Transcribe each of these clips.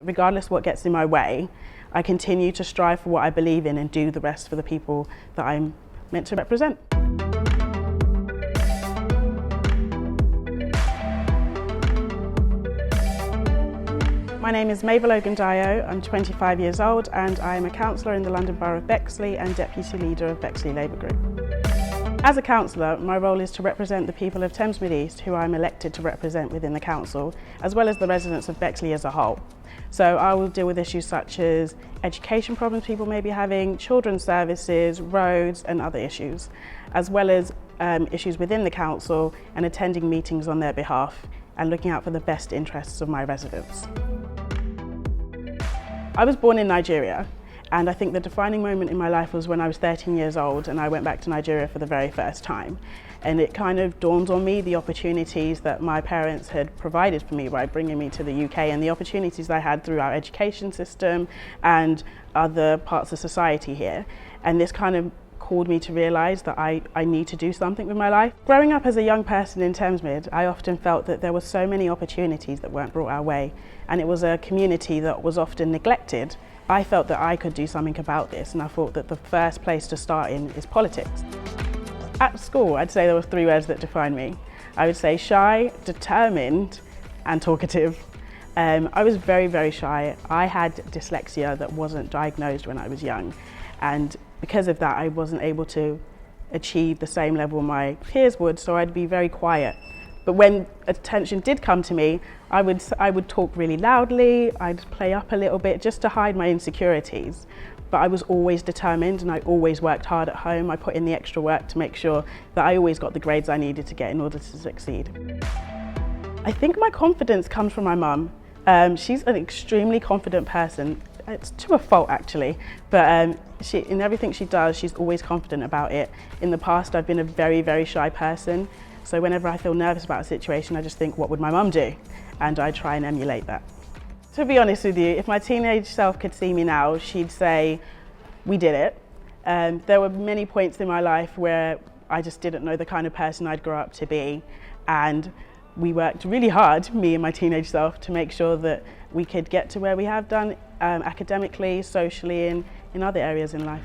Regardless of what gets in my way, I continue to strive for what I believe in and do the rest for the people that I'm meant to represent. My name is Mabel Ogundayo, I'm 25 years old and I am a councillor in the London Borough of Bexley and Deputy Leader of Bexley Labour Group. As a councillor, my role is to represent the people of Thames Mid East who I'm elected to represent within the council, as well as the residents of Bexley as a whole. So I will deal with issues such as education problems people may be having, children's services, roads and other issues, as well as issues within the council and attending meetings on their behalf and looking out for the best interests of my residents. I was born in Nigeria, and I think the defining moment in my life was when I was 13 years old and I went back to Nigeria for the very first time. And it kind of dawned on me the opportunities that my parents had provided for me by bringing me to the UK and the opportunities I had through our education system and other parts of society here. And this kind of called me to realise that I need to do something with my life. Growing up as a young person in Thames Mid, I often felt that there were so many opportunities that weren't brought our way, and it was a community that was often neglected. I felt that I could do something about this, and I thought that the first place to start in is politics. At school, I'd say there were 3 words that define me. I would say shy, determined, and talkative. I was very, very shy. I had dyslexia that wasn't diagnosed when I was young, and because of that, I wasn't able to achieve the same level my peers would, so I'd be very quiet. But when attention did come to me, I would talk really loudly, I'd play up a little bit just to hide my insecurities. But I was always determined and I always worked hard at home. I put in the extra work to make sure that I always got the grades I needed to get in order to succeed. I think my confidence comes from my mum. She's an extremely confident person. It's to a fault actually, but in everything she does, she's always confident about it. In the past, I've been a very, very shy person. So whenever I feel nervous about a situation, I just think, what would my mum do? And I try and emulate that. To be honest with you, if my teenage self could see me now, she'd say, we did it. There were many points in my life where I just didn't know the kind of person I'd grow up to be. And we worked really hard, me and my teenage self, to make sure that we could get to where we have done academically, socially, and in other areas in life.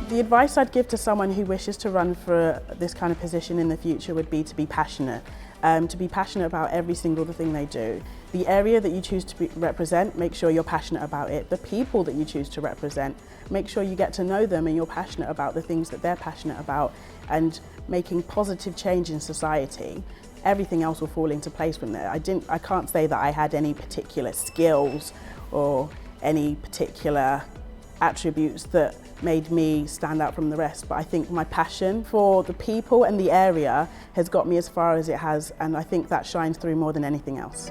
The advice I'd give to someone who wishes to run for this kind of position in the future would be to be passionate. To be passionate about every single thing they do. The area that you choose to represent, make sure you're passionate about it. The people that you choose to represent, make sure you get to know them and you're passionate about the things that they're passionate about and making positive change in society. Everything else will fall into place from there. I can't say that I had any particular skills or any particular attributes that made me stand out from the rest, but I think my passion for the people and the area has got me as far as it has, and I think that shines through more than anything else.